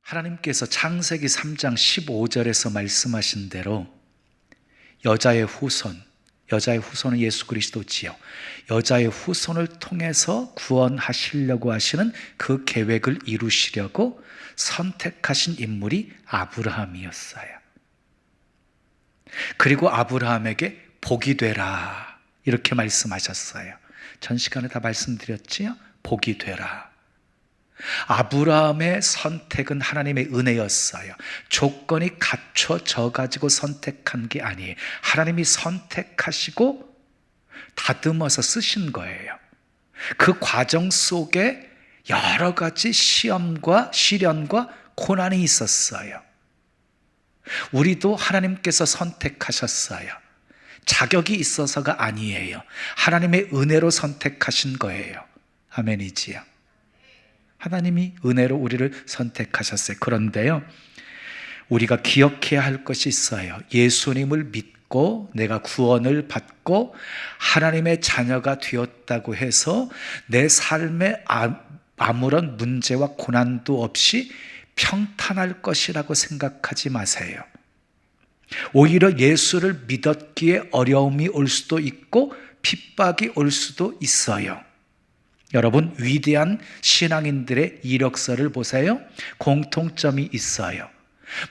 하나님께서 창세기 3장 15절에서 말씀하신 대로 여자의 후손은 예수 그리스도지요. 여자의 후손을 통해서 구원하시려고 하시는 그 계획을 이루시려고 선택하신 인물이 아브라함이었어요. 그리고 아브라함에게 복이 되라 이렇게 말씀하셨어요. 전 시간에 다 말씀드렸지요. 복이 되라. 아브라함의 선택은 하나님의 은혜였어요. 조건이 갖춰져 가지고 선택한 게 아니에요. 하나님이 선택하시고 다듬어서 쓰신 거예요. 그 과정 속에 여러 가지 시험과 시련과 고난이 있었어요. 우리도 하나님께서 선택하셨어요. 자격이 있어서가 아니에요. 하나님의 은혜로 선택하신 거예요. 아멘이지요. 하나님이 은혜로 우리를 선택하셨어요. 그런데요, 우리가 기억해야 할 것이 있어요. 예수님을 믿고 내가 구원을 받고 하나님의 자녀가 되었다고 해서 내 삶에 아무런 문제와 고난도 없이 평탄할 것이라고 생각하지 마세요. 오히려 예수를 믿었기에 어려움이 올 수도 있고 핍박이 올 수도 있어요. 여러분, 위대한 신앙인들의 이력서를 보세요. 공통점이 있어요.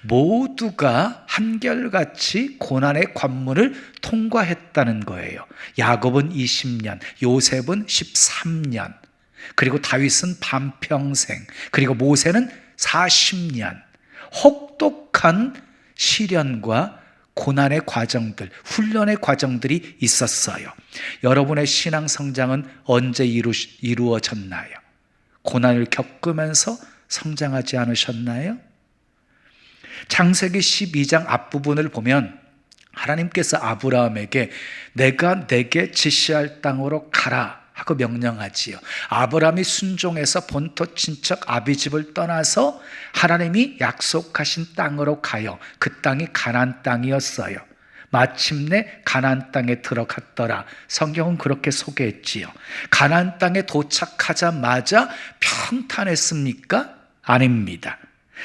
모두가 한결같이 고난의 관문을 통과했다는 거예요. 야곱은 20년, 요셉은 13년, 그리고 다윗은 반평생, 그리고 모세는 40년. 혹독한 시련과 고난의 과정들, 훈련의 과정들이 있었어요. 여러분의 신앙 성장은 언제 이루어졌나요? 고난을 겪으면서 성장하지 않으셨나요? 창세기 12장 앞부분을 보면 하나님께서 아브라함에게 내가 내게 지시할 땅으로 가라 하고 명령하지요. 아브라함이 순종해서 본토 친척 아비집을 떠나서 하나님이 약속하신 땅으로 가요. 그 땅이 가나안 땅이었어요. 마침내 가나안 땅에 들어갔더라. 성경은 그렇게 소개했지요. 가나안 땅에 도착하자마자 평탄했습니까? 아닙니다.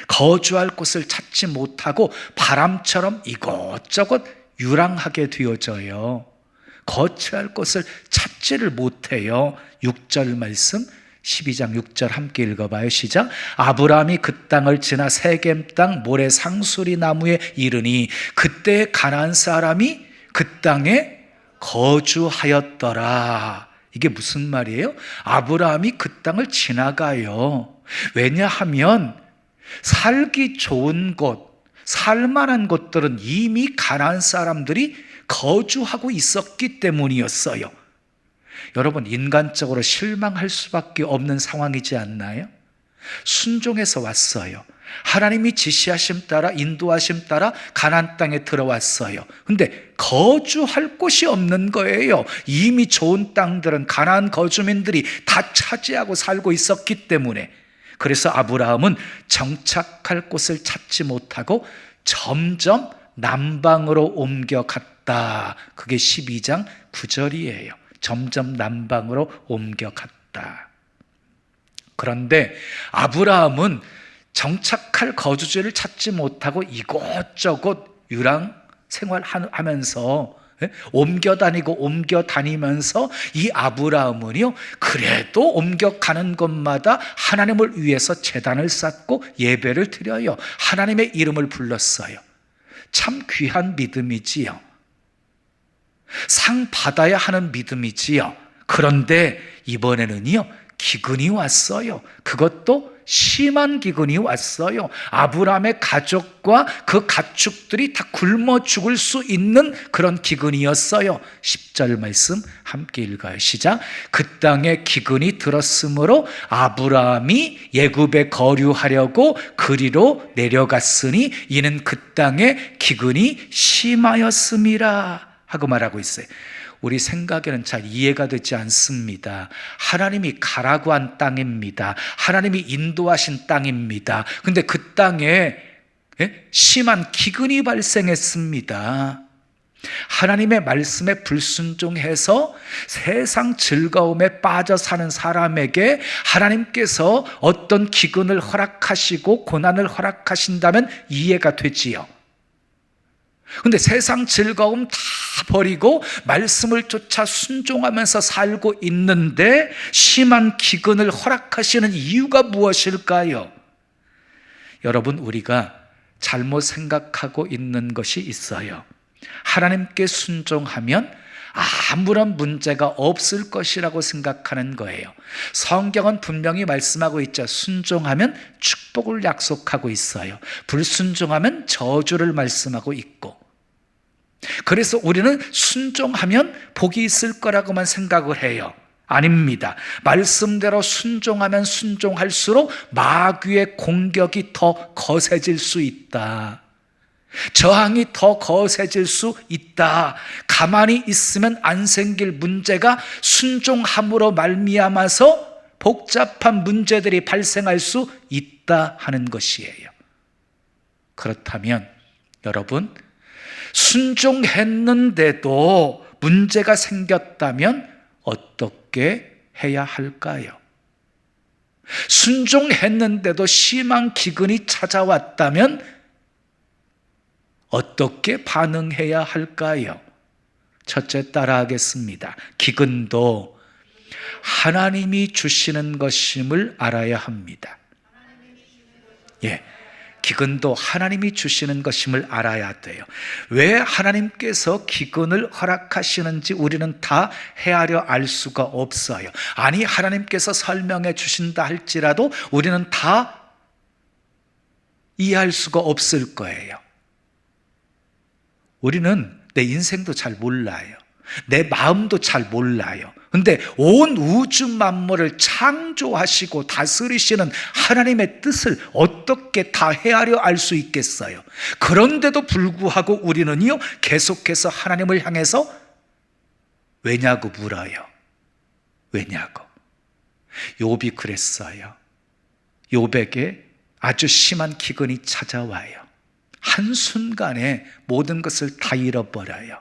거주할 곳을 찾지 못하고 바람처럼 이것저것 유랑하게 되어져요. 거처할 곳을 찾지를 못해요. 6절 말씀 12장 6절 함께 읽어봐요. 시작. 아브라함이 그 땅을 지나 세겜 땅 모래 상수리 나무에 이르니 그때 가나안 사람이 그 땅에 거주하였더라. 이게 무슨 말이에요? 아브라함이 그 땅을 지나가요. 왜냐하면 살기 좋은 곳, 살만한 곳들은 이미 가나안 사람들이 거주하고 있었기 때문이었어요. 여러분, 인간적으로 실망할 수밖에 없는 상황이지 않나요? 순종해서 왔어요. 하나님이 지시하심 따라 인도하심 따라 가나안 땅에 들어왔어요. 근데 거주할 곳이 없는 거예요. 이미 좋은 땅들은 가나안 거주민들이 다 차지하고 살고 있었기 때문에. 그래서 아브라함은 정착할 곳을 찾지 못하고 점점 남방으로 옮겨갔다. 그게 12장 9절이에요. 점점 남방으로 옮겨갔다. 그런데 아브라함은 정착할 거주지를 찾지 못하고 이곳저곳 유랑 생활하면서 옮겨 다니면서 이 아브라함은요, 그래도 옮겨가는 곳마다 하나님을 위해서 제단을 쌓고 예배를 드려요. 하나님의 이름을 불렀어요. 참 귀한 믿음이지요. 상 받아야 하는 믿음이지요. 그런데 이번에는요, 기근이 왔어요. 그것도 심한 기근이 왔어요. 아브라함의 가족과 그 가축들이 다 굶어 죽을 수 있는 그런 기근이었어요. 10절 말씀 함께 읽어요. 시작. 그 땅에 기근이 들었으므로 아브라함이 애굽에 거류하려고 그리로 내려갔으니 이는 그 땅에 기근이 심하였음이라 하고 말하고 있어요. 우리 생각에는 잘 이해가 되지 않습니다. 하나님이 가라고 한 땅입니다. 하나님이 인도하신 땅입니다. 근데 그 땅에 심한 기근이 발생했습니다. 하나님의 말씀에 불순종해서 세상 즐거움에 빠져 사는 사람에게 하나님께서 어떤 기근을 허락하시고 고난을 허락하신다면 이해가 되지요. 근데 세상 즐거움 다 버리고 말씀을 쫓아 순종하면서 살고 있는데 심한 기근을 허락하시는 이유가 무엇일까요? 여러분, 우리가 잘못 생각하고 있는 것이 있어요. 하나님께 순종하면 아무런 문제가 없을 것이라고 생각하는 거예요. 성경은 분명히 말씀하고 있죠. 순종하면 축복을 약속하고 있어요. 불순종하면 저주를 말씀하고 있고. 그래서 우리는 순종하면 복이 있을 거라고만 생각을 해요. 아닙니다. 말씀대로 순종하면 순종할수록 마귀의 공격이 더 거세질 수 있다. 저항이 더 거세질 수 있다. 가만히 있으면 안 생길 문제가 순종함으로 말미암아서 복잡한 문제들이 발생할 수 있다 하는 것이에요. 그렇다면 여러분, 순종했는데도 문제가 생겼다면 어떻게 해야 할까요? 순종했는데도 심한 기근이 찾아왔다면 어떻게 반응해야 할까요? 첫째, 따라하겠습니다. 기근도 하나님이 주시는 것임을 알아야 합니다. 예, 기근도 하나님이 주시는 것임을 알아야 돼요. 왜 하나님께서 기근을 허락하시는지 우리는 다 헤아려 알 수가 없어요. 아니, 하나님께서 설명해 주신다 할지라도 우리는 다 이해할 수가 없을 거예요. 우리는 내 인생도 잘 몰라요. 내 마음도 잘 몰라요. 근데 온 우주 만물을 창조하시고 다스리시는 하나님의 뜻을 어떻게 다 헤아려 알 수 있겠어요? 그런데도 불구하고 우리는요, 계속해서 하나님을 향해서 왜냐고 물어요. 왜냐고. 욥이 그랬어요. 욥에게 아주 심한 기근이 찾아와요. 한순간에 모든 것을 다 잃어버려요.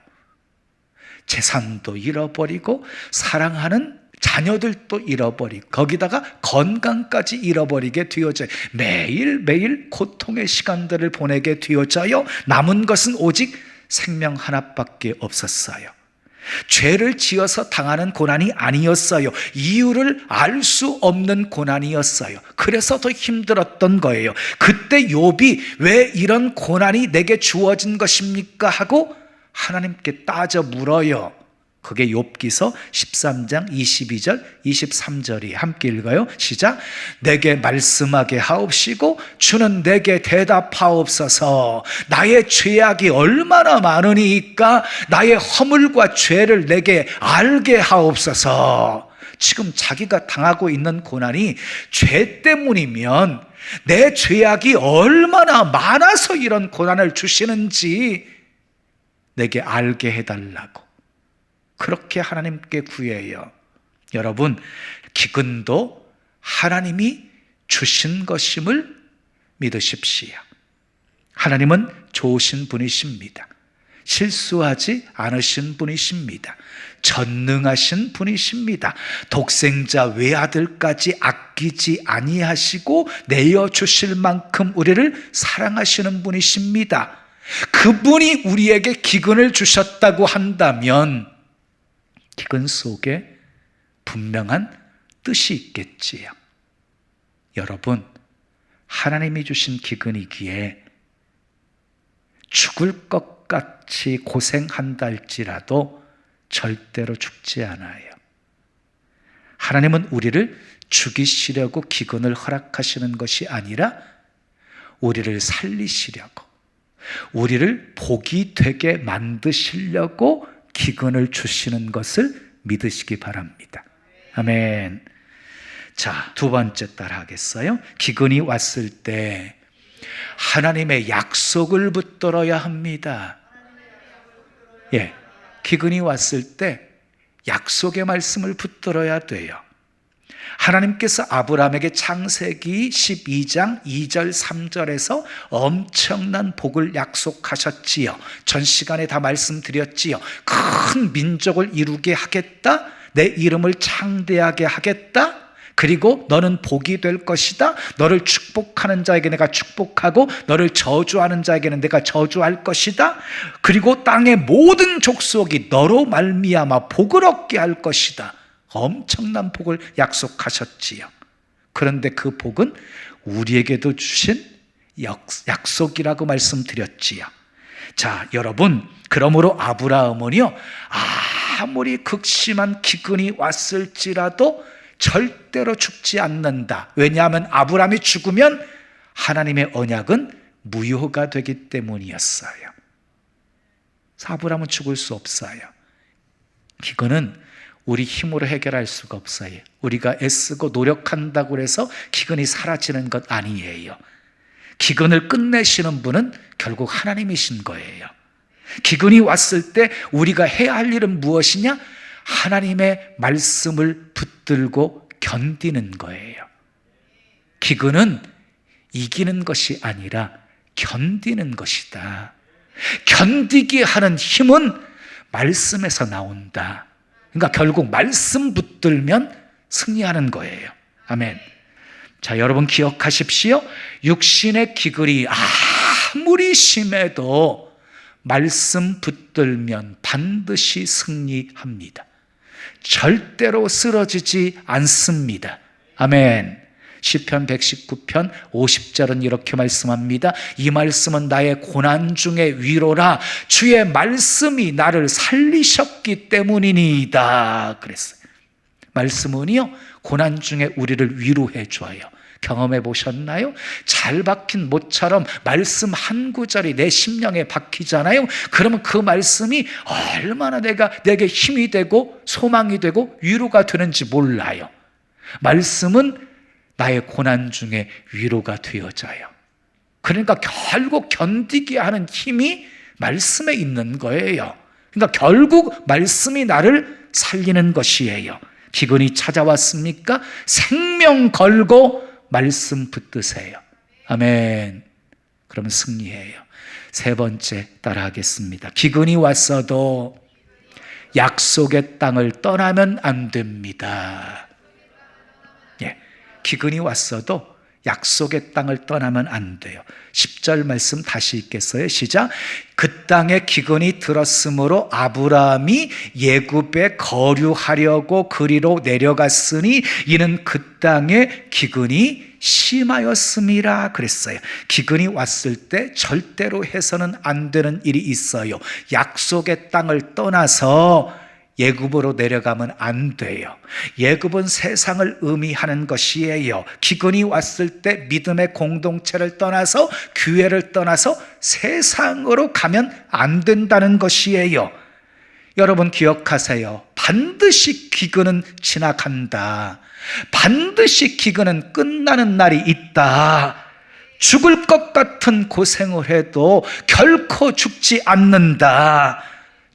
재산도 잃어버리고 사랑하는 자녀들도 잃어버리고 거기다가 건강까지 잃어버리게 되어져요. 매일매일 고통의 시간들을 보내게 되어져요. 남은 것은 오직 생명 하나밖에 없었어요. 죄를 지어서 당하는 고난이 아니었어요. 이유를 알 수 없는 고난이었어요. 그래서 더 힘들었던 거예요. 그때 욥이 왜 이런 고난이 내게 주어진 것입니까? 하고 하나님께 따져 물어요. 그게 욥기서 13장 22절 23절이 함께 읽어요. 시작. 내게 말씀하게 하옵시고 주는 내게 대답하옵소서. 나의 죄악이 얼마나 많으니까 나의 허물과 죄를 내게 알게 하옵소서. 지금 자기가 당하고 있는 고난이 죄 때문이면 내 죄악이 얼마나 많아서 이런 고난을 주시는지 내게 알게 해달라고 그렇게 하나님께 구해요. 여러분, 기근도 하나님이 주신 것임을 믿으십시오. 하나님은 좋으신 분이십니다. 실수하지 않으신 분이십니다. 전능하신 분이십니다. 독생자 외아들까지 아끼지 아니하시고 내어주실 만큼 우리를 사랑하시는 분이십니다. 그분이 우리에게 기근을 주셨다고 한다면 기근 속에 분명한 뜻이 있겠지요. 여러분, 하나님이 주신 기근이기에 죽을 것 같이 고생한다 할지라도 절대로 죽지 않아요. 하나님은 우리를 죽이시려고 기근을 허락하시는 것이 아니라 우리를 살리시려고, 우리를 복이 되게 만드시려고 기근을 주시는 것을 믿으시기 바랍니다. 아멘. 자, 두 번째 따라 하겠어요? 기근이 왔을 때 하나님의 약속을 붙들어야 합니다. 예, 기근이 왔을 때 약속의 말씀을 붙들어야 돼요. 하나님께서 아브라함에게 창세기 12장 2절 3절에서 엄청난 복을 약속하셨지요. 전 시간에 다 말씀드렸지요. 큰 민족을 이루게 하겠다, 내 이름을 창대하게 하겠다, 그리고 너는 복이 될 것이다, 너를 축복하는 자에게 내가 축복하고 너를 저주하는 자에게는 내가 저주할 것이다, 그리고 땅의 모든 족속이 너로 말미암아 복을 얻게 할 것이다. 엄청난 복을 약속하셨지요. 그런데 그 복은 우리에게도 주신 약속이라고 말씀드렸지요. 자, 여러분, 그러므로 아브라함은요, 아무리 극심한 기근이 왔을지라도 절대로 죽지 않는다. 왜냐하면 아브라함이 죽으면 하나님의 언약은 무효가 되기 때문이었어요. 아브라함은 죽을 수 없어요. 기근은 우리 힘으로 해결할 수가 없어요. 우리가 애쓰고 노력한다고 해서 기근이 사라지는 것 아니에요. 기근을 끝내시는 분은 결국 하나님이신 거예요. 기근이 왔을 때 우리가 해야 할 일은 무엇이냐? 하나님의 말씀을 붙들고 견디는 거예요. 기근은 이기는 것이 아니라 견디는 것이다. 견디게 하는 힘은 말씀에서 나온다. 그러니까 결국 말씀 붙들면 승리하는 거예요. 아멘. 자, 여러분 기억하십시오. 육신의 기근이 아무리 심해도 말씀 붙들면 반드시 승리합니다. 절대로 쓰러지지 않습니다. 아멘. 시편 119편 50절은 이렇게 말씀합니다. 이 말씀은 나의 고난 중의 위로라. 주의 말씀이 나를 살리셨기 때문이니이다. 그랬어요. 말씀은요, 고난 중에 우리를 위로해 줘요. 경험해 보셨나요? 잘 박힌 못처럼 말씀 한 구절이 내 심령에 박히잖아요. 그러면 그 말씀이 얼마나 내게 힘이 되고 소망이 되고 위로가 되는지 몰라요. 말씀은 나의 고난 중에 위로가 되어져요. 그러니까 결국 견디게 하는 힘이 말씀에 있는 거예요. 그러니까 결국 말씀이 나를 살리는 것이에요. 기근이 찾아왔습니까? 생명 걸고 말씀 붙드세요. 아멘. 그러면 승리해요. 세 번째 따라하겠습니다. 기근이 왔어도 약속의 땅을 떠나면 안 됩니다. 기근이 왔어도 약속의 땅을 떠나면 안 돼요. 10절 말씀 다시 읽겠어요. 시작. 그 땅에 기근이 들었으므로 아브라함이 예굽에 거류하려고 그리로 내려갔으니 이는 그 땅에 기근이 심하였음이라 그랬어요. 기근이 왔을 때 절대로 해서는 안 되는 일이 있어요. 약속의 땅을 떠나서 예굽으로 내려가면 안 돼요. 예굽은 세상을 의미하는 것이에요. 기근이 왔을 때 믿음의 공동체를 떠나서 교회를 떠나서 세상으로 가면 안 된다는 것이에요. 여러분 기억하세요. 반드시 기근은 지나간다. 반드시 기근은 끝나는 날이 있다. 죽을 것 같은 고생을 해도 결코 죽지 않는다.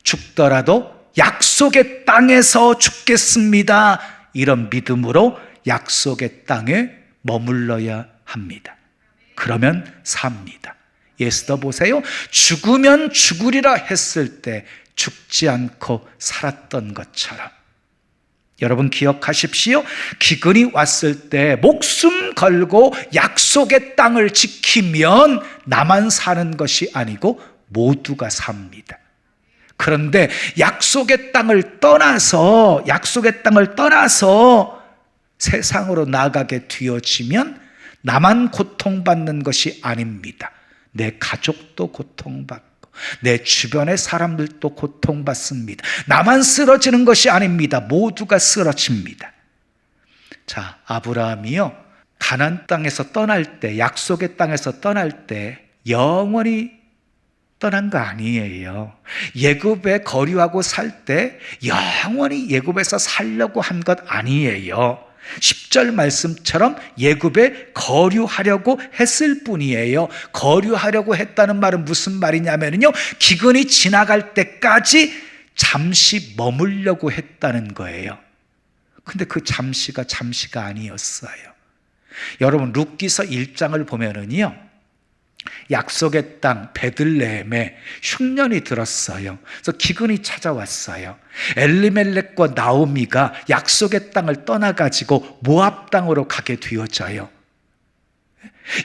죽더라도 약속의 땅에서 죽겠습니다. 이런 믿음으로 약속의 땅에 머물러야 합니다. 그러면 삽니다. 예수도 보세요. 죽으면 죽으리라 했을 때 죽지 않고 살았던 것처럼. 여러분 기억하십시오. 기근이 왔을 때 목숨 걸고 약속의 땅을 지키면 나만 사는 것이 아니고 모두가 삽니다. 그런데 약속의 땅을 떠나서 세상으로 나가게 되어지면 나만 고통받는 것이 아닙니다. 내 가족도 고통받고 내 주변의 사람들도 고통받습니다. 나만 쓰러지는 것이 아닙니다. 모두가 쓰러집니다. 자, 아브라함이요, 가나안 땅에서 떠날 때, 약속의 땅에서 떠날 때 영원히 떠난 거 아니에요. 예굽에 거류하고 살 때 영원히 예굽에서 살려고 한 것 아니에요. 10절 말씀처럼 예굽에 거류하려고 했을 뿐이에요. 거류하려고 했다는 말은 무슨 말이냐면요, 기근이 지나갈 때까지 잠시 머물려고 했다는 거예요. 근데 그 잠시가 아니었어요. 여러분, 룻기서 1장을 보면은요, 약속의 땅 베들레헴에 흉년이 들었어요. 그래서 기근이 찾아왔어요. 엘리멜렉과 나오미가 약속의 땅을 떠나가지고 모압 땅으로 가게 되어져요.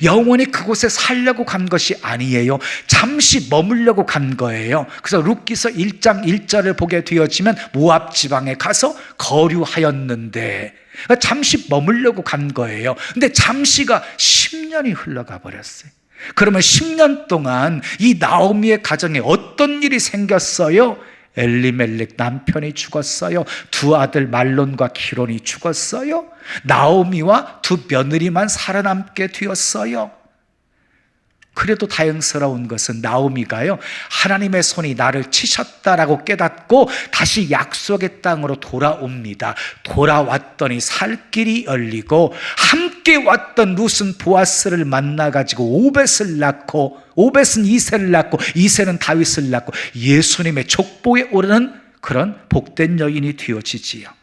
영원히 그곳에 살려고 간 것이 아니에요. 잠시 머물려고 간 거예요. 그래서 룻기서 1장 1절을 보게 되어지면 모압 지방에 가서 거류하였는데, 잠시 머물려고 간 거예요. 근데 잠시가 10년이 흘러가 버렸어요. 그러면 10년 동안 이 나오미의 가정에 어떤 일이 생겼어요? 엘리멜렉 남편이 죽었어요. 두 아들 말론과 기론이 죽었어요. 나오미와 두 며느리만 살아남게 되었어요. 그래도 다행스러운 것은 나오미가요, 하나님의 손이 나를 치셨다라고 깨닫고 다시 약속의 땅으로 돌아옵니다. 돌아왔더니 살 길이 열리고 함께 왔던 룻은 보아스를 만나가지고 오벳을 낳고, 오벳은 이새를 낳고, 이새는 다윗을 낳고 예수님의 족보에 오르는 그런 복된 여인이 되어지지요.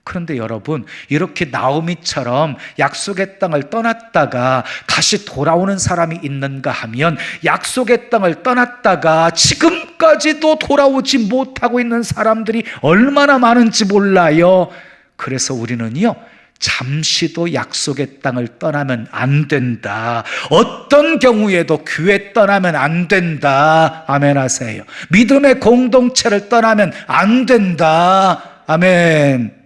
그런데 여러분, 이렇게 나오미처럼 약속의 땅을 떠났다가 다시 돌아오는 사람이 있는가 하면, 약속의 땅을 떠났다가 지금까지도 돌아오지 못하고 있는 사람들이 얼마나 많은지 몰라요. 그래서 우리는요, 잠시도 약속의 땅을 떠나면 안 된다. 어떤 경우에도 교회 떠나면 안 된다. 아멘 하세요. 믿음의 공동체를 떠나면 안 된다. 아멘.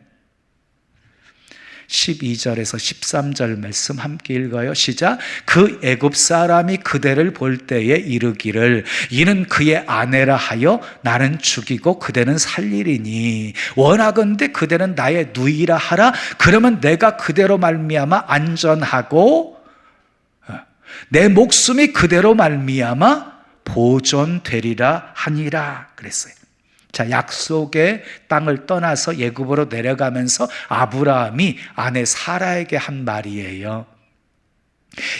12절에서 13절 말씀 함께 읽어요. 시작. 그 애굽 사람이 그대를 볼 때에 이르기를, 이는 그의 아내라 하여 나는 죽이고 그대는 살리리니 원하건대 그대는 나의 누이라 하라. 그러면 내가 그대로 말미암아 안전하고 내 목숨이 그대로 말미암아 보존되리라 하니라 그랬어요. 자, 약속의 땅을 떠나서 애굽으로 내려가면서 아브라함이 아내 사라에게 한 말이에요.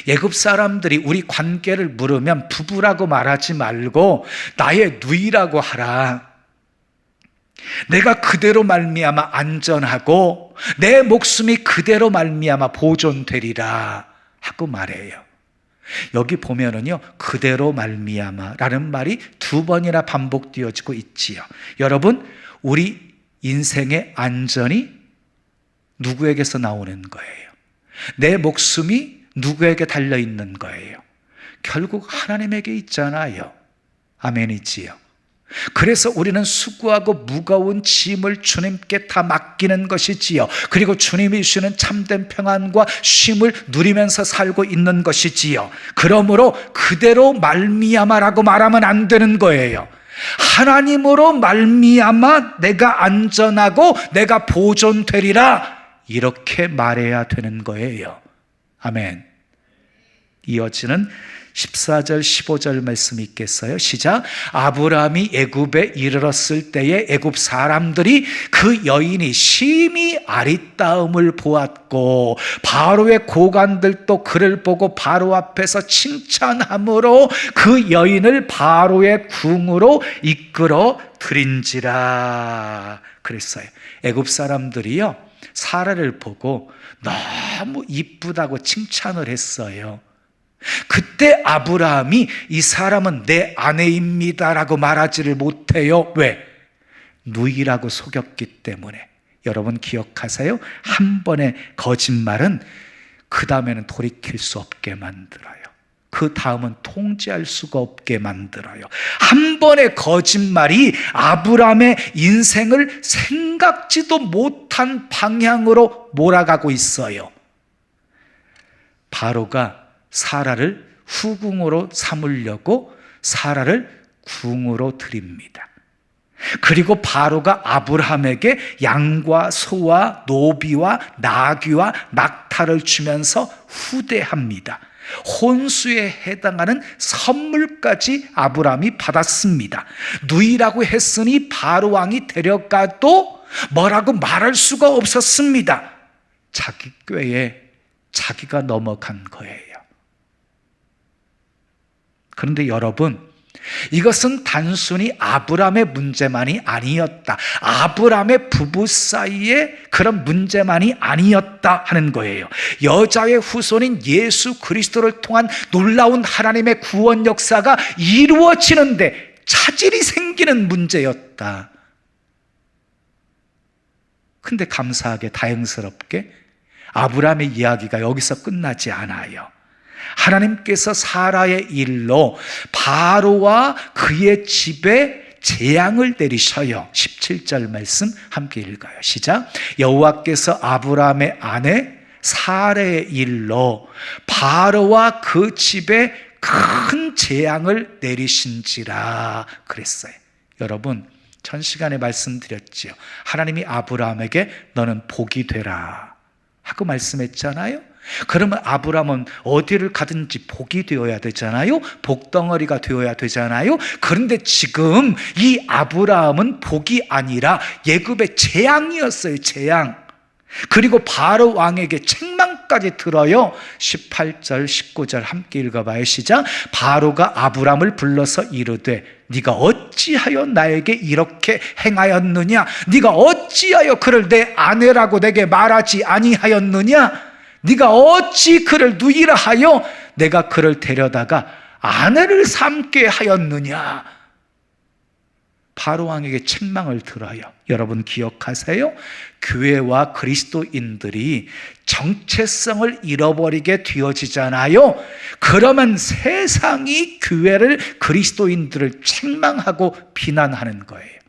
애굽 사람들이 우리 관계를 물으면 부부라고 말하지 말고 나의 누이라고 하라. 내가 그대로 말미암아 안전하고 내 목숨이 그대로 말미암아 보존되리라 하고 말해요. 여기 보면은요, 그대로 말미암아라는 말이 두 번이나 반복되어지고 있지요. 여러분, 우리 인생의 안전이 누구에게서 나오는 거예요? 내 목숨이 누구에게 달려있는 거예요? 결국 하나님에게 있잖아요. 아멘이지요. 그래서 우리는 수고하고 무거운 짐을 주님께 다 맡기는 것이지요. 그리고 주님이 주시는 참된 평안과 쉼을 누리면서 살고 있는 것이지요. 그러므로 그대로 말미암아라고 말하면 안 되는 거예요. 하나님으로 말미암아 내가 안전하고 내가 보존되리라, 이렇게 말해야 되는 거예요. 아멘. 이어지는 14절 15절 말씀이 있겠어요? 시작. 아브라함이 애굽에 이르렀을 때에 애굽 사람들이 그 여인이 심히 아리따움을 보았고 바로의 고관들도 그를 보고 바로 앞에서 칭찬함으로 그 여인을 바로의 궁으로 이끌어 들인지라 그랬어요. 애굽 사람들이요, 사라를 보고 너무 이쁘다고 칭찬을 했어요. 그때 아브라함이 이 사람은 내 아내입니다라고 말하지를 못해요. 왜? 누이라고 속였기 때문에. 여러분 기억하세요? 한 번의 거짓말은 그 다음에는 돌이킬 수 없게 만들어요. 그 다음은 통제할 수가 없게 만들어요. 한 번의 거짓말이 아브라함의 인생을 생각지도 못한 방향으로 몰아가고 있어요. 바로가 사라를 후궁으로 삼으려고 사라를 궁으로 드립니다. 그리고 바로가 아브라함에게 양과 소와 노비와 나귀와 낙타를 주면서 후대합니다. 혼수에 해당하는 선물까지 아브라함이 받았습니다. 누이라고 했으니 바로 왕이 데려가도 뭐라고 말할 수가 없었습니다. 자기 꾀에 자기가 넘어간 거예요. 그런데 여러분, 이것은 단순히 아브라함의 문제만이 아니었다. 아브라함의 부부 사이의 그런 문제만이 아니었다 하는 거예요. 여자의 후손인 예수 그리스도를 통한 놀라운 하나님의 구원 역사가 이루어지는데 차질이 생기는 문제였다. 근데 감사하게 다행스럽게 아브라함의 이야기가 여기서 끝나지 않아요. 하나님께서 사라의 일로 바로와 그의 집에 재앙을 내리셔요. 17절 말씀 함께 읽어요. 시작. 여호와께서 아브라함의 아내 사라의 일로 바로와 그 집에 큰 재앙을 내리신지라 그랬어요. 여러분, 전 시간에 말씀드렸지요. 하나님이 아브라함에게 너는 복이 되라 하고 말씀했잖아요. 그러면 아브라함은 어디를 가든지 복이 되어야 되잖아요. 복덩어리가 되어야 되잖아요. 그런데 지금 이 아브라함은 복이 아니라 예굽의 재앙이었어요. 재앙. 그리고 바로 왕에게 책망까지 들어요. 18절 19절 함께 읽어봐요. 시작. 바로가 아브라함을 불러서 이르되 네가 어찌하여 나에게 이렇게 행하였느냐? 네가 어찌하여 그를 내 아내라고 내게 말하지 아니하였느냐? 네가 어찌 그를 누이라 하여 내가 그를 데려다가 아내를 삼게 하였느냐? 바로 왕에게 책망을 들어요. 여러분 기억하세요? 교회와 그리스도인들이 정체성을 잃어버리게 되어지잖아요. 그러면 세상이 교회를, 그리스도인들을 책망하고 비난하는 거예요.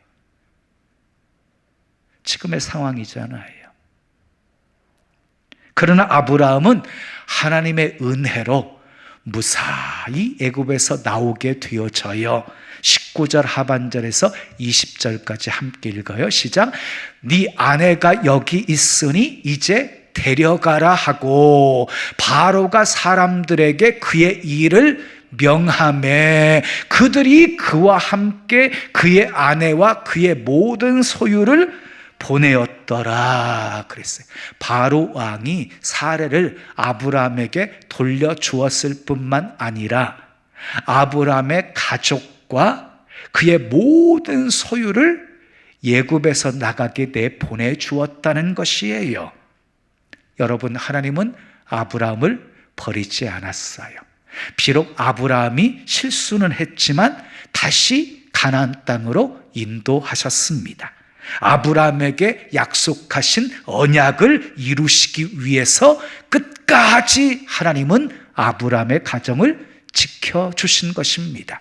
지금의 상황이잖아요. 그러나 아브라함은 하나님의 은혜로 무사히 애굽에서 나오게 되어져요. 19절 하반절에서 20절까지 함께 읽어요. 시작. 네 아내가 여기 있으니 이제 데려가라 하고 바로가 사람들에게 그의 일을 명하매 그들이 그와 함께 그의 아내와 그의 모든 소유를 보내었더라 그랬어요. 바로 왕이 사례를 아브라함에게 돌려주었을 뿐만 아니라 아브라함의 가족과 그의 모든 소유를 예굽에서 나가게 내보내 주었다는 것이에요. 여러분, 하나님은 아브라함을 버리지 않았어요. 비록 아브라함이 실수는 했지만 다시 가나안 땅으로 인도하셨습니다. 아브라함에게 약속하신 언약을 이루시기 위해서 끝까지 하나님은 아브라함의 가정을 지켜주신 것입니다.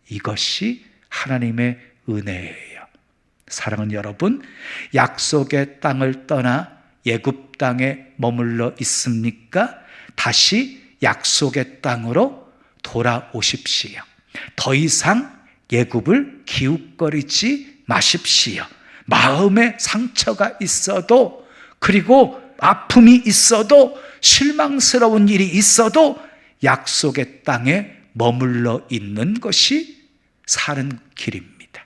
이것이 하나님의 은혜예요. 사랑하는 여러분, 약속의 땅을 떠나 애굽 땅에 머물러 있습니까? 다시 약속의 땅으로 돌아오십시오. 더 이상 애굽을 기웃거리지 마십시오. 마음에 상처가 있어도, 그리고 아픔이 있어도, 실망스러운 일이 있어도 약속의 땅에 머물러 있는 것이 사는 길입니다.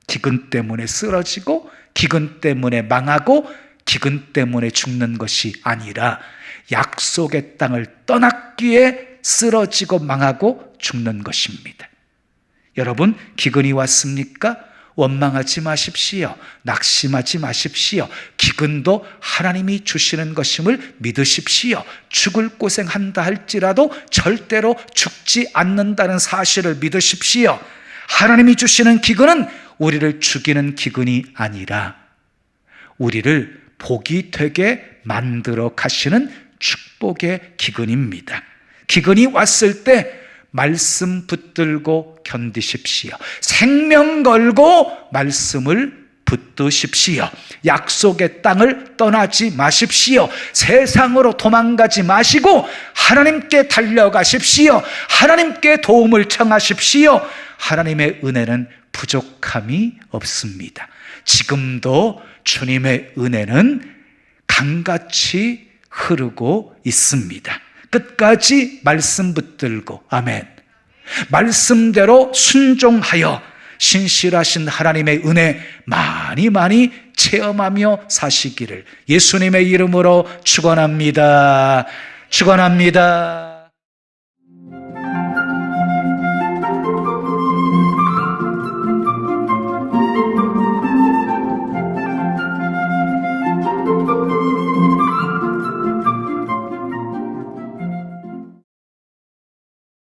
기근 때문에 쓰러지고, 기근 때문에 망하고, 기근 때문에 죽는 것이 아니라 약속의 땅을 떠났기에 쓰러지고 망하고 죽는 것입니다. 여러분, 기근이 왔습니까? 원망하지 마십시오. 낙심하지 마십시오. 기근도 하나님이 주시는 것임을 믿으십시오. 죽을 고생한다 할지라도 절대로 죽지 않는다는 사실을 믿으십시오. 하나님이 주시는 기근은 우리를 죽이는 기근이 아니라 우리를 복이 되게 만들어 가시는 축복의 기근입니다. 기근이 왔을 때 말씀 붙들고 견디십시오. 생명 걸고 말씀을 붙드십시오. 약속의 땅을 떠나지 마십시오. 세상으로 도망가지 마시고 하나님께 달려가십시오. 하나님께 도움을 청하십시오. 하나님의 은혜는 부족함이 없습니다. 지금도 주님의 은혜는 강같이 흐르고 있습니다. 끝까지 말씀 붙들고, 아멘, 말씀대로 순종하여 신실하신 하나님의 은혜 많이 많이 체험하며 사시기를 예수님의 이름으로 축원합니다. 축원합니다.